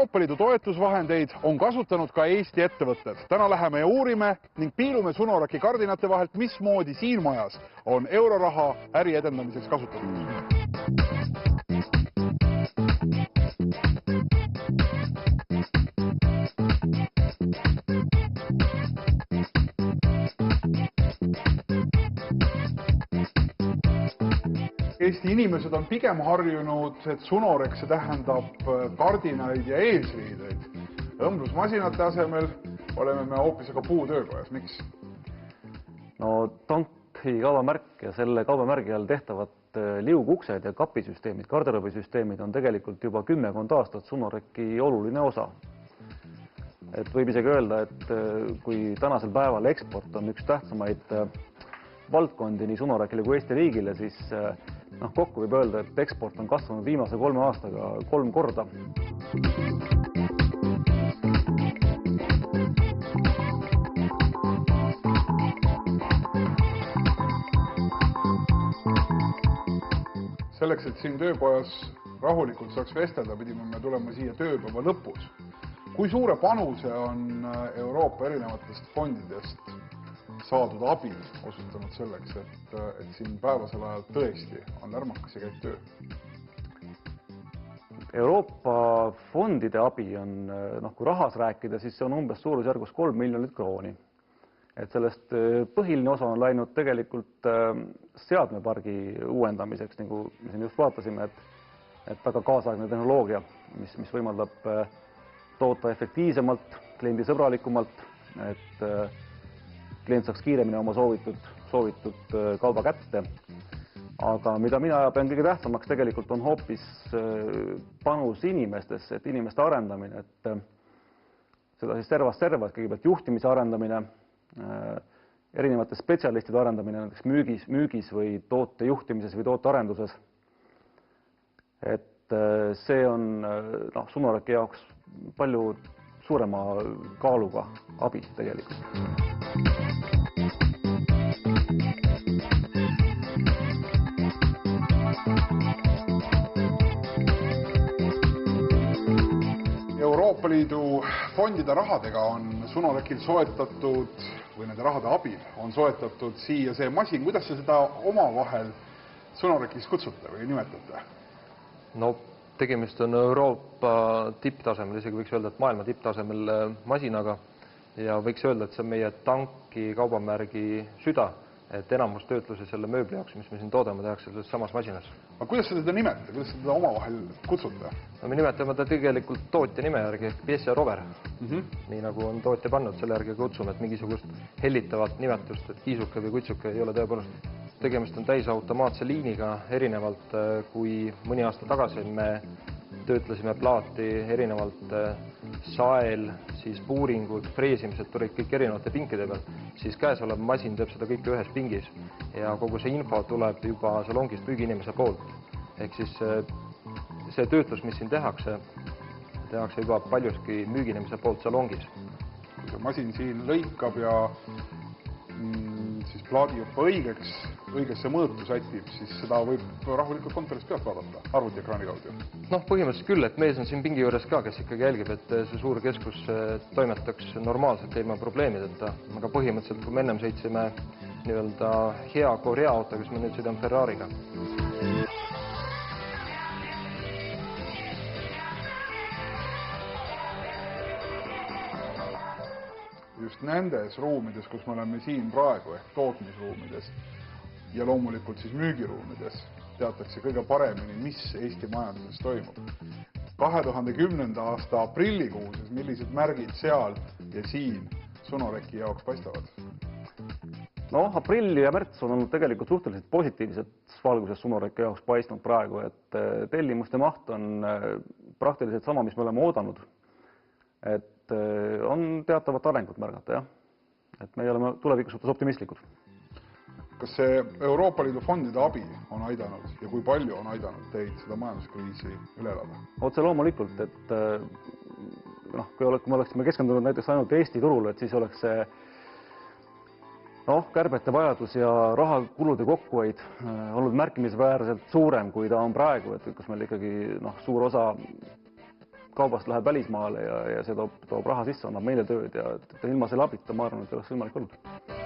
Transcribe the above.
Euroopa Liidu toetusvahendeid on kasutanud ka Eesti ettevõtted. Täna läheme ja uurime ning piilume Sunoraki kardinate vahelt, mismoodi siin majas on euroraha äri edendamiseks kasutatud. Eesti inimesed on pigem harjunud, et Sunorek see tähendab kardinaid ja eesriideid. Õmblusmasinate asemel oleme me hoopis aga puutöökojas. Miks? No tanki kaubamärk ja selle kaubamärgi all tehtavad liuguksed ja kapisüsteemid, garderoobisüsteemid on tegelikult juba 10 aastat Sunoreki oluline osa. Et võib isegi öelda, et kui tänasel päeval eksport on üks tähtsamaid valdkondi nii Sunorekile kui Eesti riigile, siis kokku võib öelda, et eksport on kasvanud viimase 3 aastaga 3 korda. Selleks, et siin töökojas rahulikult saaks vestelda, pidime me tulema siia tööpäeva lõpus. Kui suure panuse on Euroopa erinevatest fondidest saadud abi osutanud selleks, et siin päevasel ajal tõesti on lärmakas ja käib töö? Euroopa fondide abi on, kui rahas rääkida, siis see on umbes suurusjärgus 3 miljonit krooni. Et sellest põhiline osa on läinud tegelikult seadmepargi uuendamiseks, nagu me siin just vaatasime, et väga kaasaegne tehnoloogia, mis võimaldab toota efektiivsemalt, kliendisõbralikumalt, et klient saaks kiiremini oma soovitud kauba kätte. Aga mida mina pean kõige tähtsamaks tegelikult on hoopis panus inimestesse, et inimeste arendamine, et seda siis servast servas, kõigepealt juhtimise arendamine, erinevate spetsialistide arendamine, näiteks müügis või toote juhtimises või tootearenduses. Et see on Sunoreki jaoks palju suurema kaaluga abi tegelikult. Euroopa Liidu fondide rahadega on Sunorekil soetatud või nende rahade abil on soetatud siia see masin. Kuidas te seda omavahel Sunorekis kutsute või nimetate? No tegemist on Euroopa tipptasemel, isegi võiks öelda, et maailma tipptasemel masinaga ja võiks öelda, et see on meie tanki kaubamärgi süda, et enamus töötluse selle mööbli jaoks, mis me siin toodame, tehakse selles samas masinas. Aga kuidas te teda nimetate? Kuidas te teda omavahel kutsute? No me nimetame ta tegelikult tootja nime järgi ehk Piessia Rover. Nii nagu on tootja pannud, selle järgi kutsume, et mingisugust hellitavat nimetust, et kiisuke või kutsuke ei ole tõepoolest. Tegemist on täisautomaatse liiniga, erinevalt kui mõni aasta tagasi me töötlesime plaati erinevalt sael, siis puuringud, freesimised tulid kõik erinevate pinkide peal, siis käesolev masin teeb seda kõike ühes pingis ja kogu see info tuleb juba salongist müügiinimese poolt. Ehk siis see töötlus, mis siin tehakse juba paljuski müügiinimese poolt salongis. Kui see masin siin lõikab ja siis plaadijuppa õigesse mõõtu sätib, siis seda võib rahulikult kontoris pealt vaadata arvutiekraani kaudu. Põhimõtteliselt küll, et mees on siin pingi juures ka, kes ikkagi jälgib, et see suur keskus toimetaks normaalselt ilma probleemideta. Aga põhimõtteliselt, kui me ennem sõitsime nii-öelda hea Korea autoga, siis me nüüd sõidame Ferrariga. Just nendes ruumides, kus me oleme siin praegu, ehk tootmisruumides ja loomulikult siis müügiruumides, teatakse kõige paremini, mis Eesti majanduses toimub. 2010. aasta aprillikuuses, millised märgid seal ja siin Sunoreki jaoks paistavad? Aprill ja märts on olnud tegelikult suhteliselt positiivset valguses Sunoreki jaoks paistnud praegu, et tellimuste maht on praktiliselt sama, mis me oleme oodanud. Et on teatavat arengut märgata, jah. Et me oleme tulevikus suhtes optimistlikud. Kas see Euroopa Liidu fondide abi on aidanud ja kui palju on aidanud teid seda majanduskriisi üle elada? Otse loomulikult, et kui me oleksime keskendunud näiteks ainult Eesti turule, et siis oleks see kärbete vajadus ja rahakulude kokkuhoid olnud märkimisväärselt suurem, kui ta on praegu, et kus meil ikkagi suur osa kaubast läheb välismaale ja see toob raha sisse, annab meile tööd ja ilma selle abita, ma arvan, et ei oleks võimalik olla.